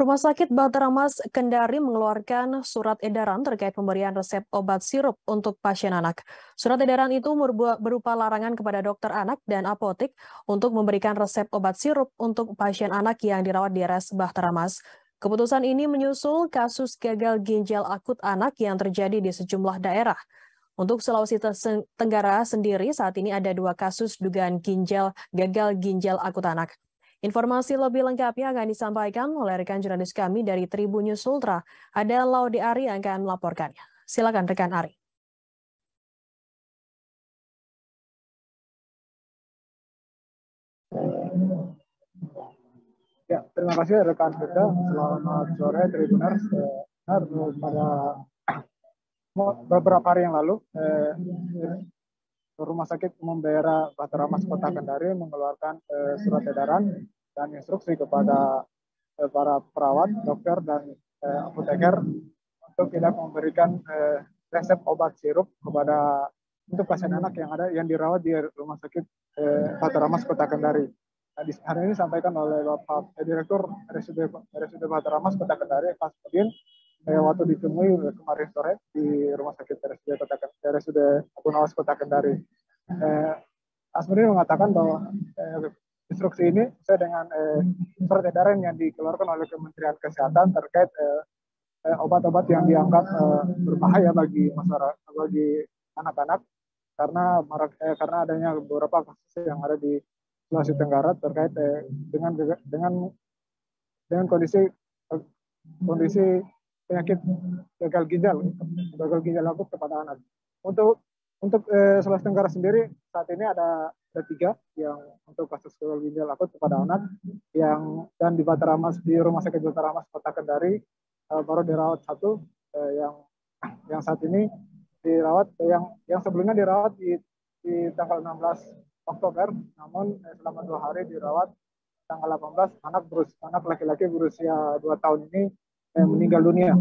Rumah sakit Bahtera Mas Kendari mengeluarkan surat edaran terkait pemberian resep obat sirup untuk pasien anak. Surat edaran itu berupa larangan kepada dokter anak dan apotek untuk memberikan resep obat sirup untuk pasien anak yang dirawat di RS Bahtera Mas. Keputusan ini menyusul kasus gagal ginjal akut anak yang terjadi di sejumlah daerah. Untuk Sulawesi Tenggara sendiri, saat ini ada 2 kasus dugaan gagal ginjal akut anak. Informasi lebih lengkapnya akan disampaikan oleh rekan jurnalis kami dari Tribun News Ultra. Ada Laude Ari yang akan melaporkannya. Silakan rekan Ari. Ya, terima kasih rekan kita. Selamat sore Tribuners. Pada beberapa hari yang lalu, Rumah Sakit Umum Daerah Bahtera Mas Kota Kendari mengeluarkan surat edaran dan instruksi kepada para perawat, dokter, dan apoteker untuk tidak memberikan resep obat sirup untuk pasien anak yang dirawat di Rumah Sakit Bahtera Mas Kota Kendari. Nah, hari ini disampaikan oleh Bapak Direktur RSUD Bahtera Mas Kota Kendari, Pak Sudin, waktu ditemui kemarin sore di Rumah Sakit RSUD Abu Nawas Kota Kendari. Asmudin mengatakan bahwa instruksi ini sesuai dengan surat edaran yang dikeluarkan oleh Kementerian Kesehatan terkait obat-obat yang dianggap berbahaya bagi masyarakat, bagi anak-anak karena adanya beberapa kasus yang ada di Sulawesi Tenggara terkait dengan kondisi penyakit gagal ginjal akut kepada anak. Untuk Sulawesi Tenggara sendiri saat ini ada 3 yang untuk kasus gagal ginjal akut kepada anak dan di Rumah Sakit Bahtera Mas Kota Kendari baru dirawat 1 yang saat ini dirawat yang sebelumnya dirawat di tanggal 16 Oktober, namun selama 2 hari dirawat tanggal 18 anak laki-laki berusia 2 tahun ini meninggal dunia.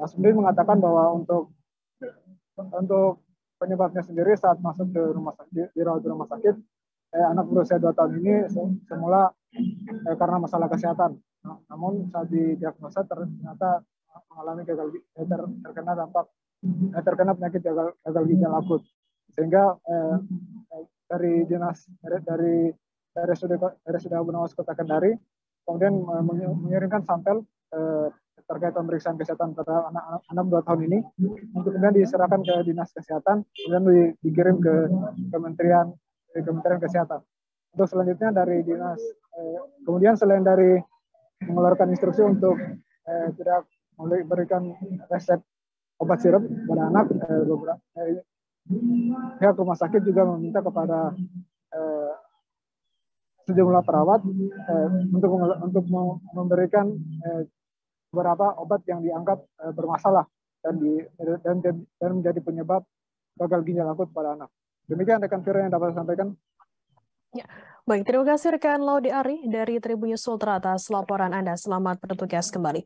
Asmudin mengatakan bahwa untuk penyebabnya sendiri saat masuk ke rumah sakit, dirawat di rumah sakit, anak berusia 2 tahun ini semula karena masalah kesehatan. Namun saat didiagnosa ternyata mengalami terkena penyakit gagal ginjal akut. Sehingga dari RSUD Abu Nawas Kota Kendari kemudian mengirimkan sampel terkait pemeriksaan kesehatan pada anak 2 tahun ini untuk kemudian diserahkan ke Dinas Kesehatan, kemudian dikirim ke Kementerian Kesehatan. Untuk selanjutnya dari Dinas, kemudian selain dari mengeluarkan instruksi untuk tidak memberikan resep obat sirup pada anak, pihak rumah sakit juga meminta kepada sejumlah perawat untuk memberikan beberapa obat yang dianggap bermasalah dan menjadi penyebab gagal ginjal akut pada anak. Demikian rekan Vira yang dapat saya sampaikan. Ya. Baik, terima kasih rekan Laude Ari dari Tribun News Ultra atas laporan Anda. Selamat bertugas kembali.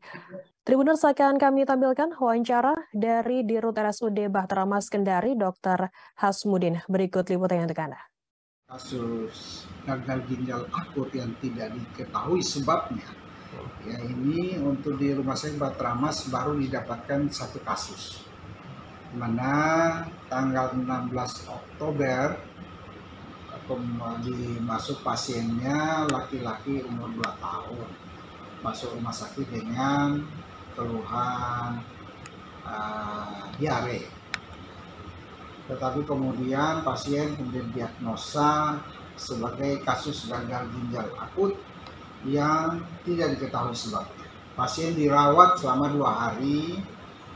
Tribuners akan kami tampilkan wawancara dari Dirut RSUD Bahtera Mas Kendari, Dr. Hasmudin. Berikut liputannya untuk Anda. Kasus gagal ginjal akut yang tidak diketahui sebabnya, ya ini untuk di Rumah Sakit Bahtera Mas baru didapatkan 1 kasus, mana tanggal 16 Oktober masuk pasiennya laki-laki umur 2 tahun masuk rumah sakit dengan keluhan diare. Tetapi kemudian pasien diagnosa sebagai kasus gagal ginjal akut yang tidak diketahui sebabnya. Pasien dirawat selama 2 hari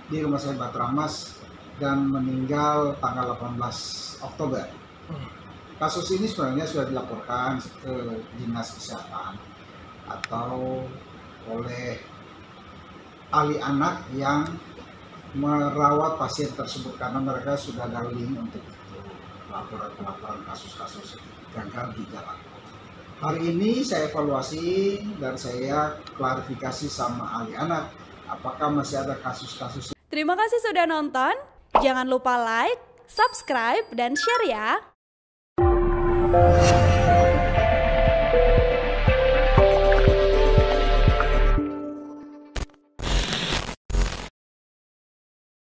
di Rumah Sakit Bahtera Mas dan meninggal tanggal 18 Oktober. Kasus ini sebenarnya sudah dilaporkan ke Dinas Kesehatan atau oleh ahli anak yang merawat pasien tersebut karena mereka sudah ada link untuk itu, laporan kasus-kasus gagal ginjal akut. Hari ini saya evaluasi dan saya klarifikasi sama ahli anak apakah masih ada kasus-kasus. Terima kasih sudah nonton. Jangan lupa like, subscribe, dan share ya.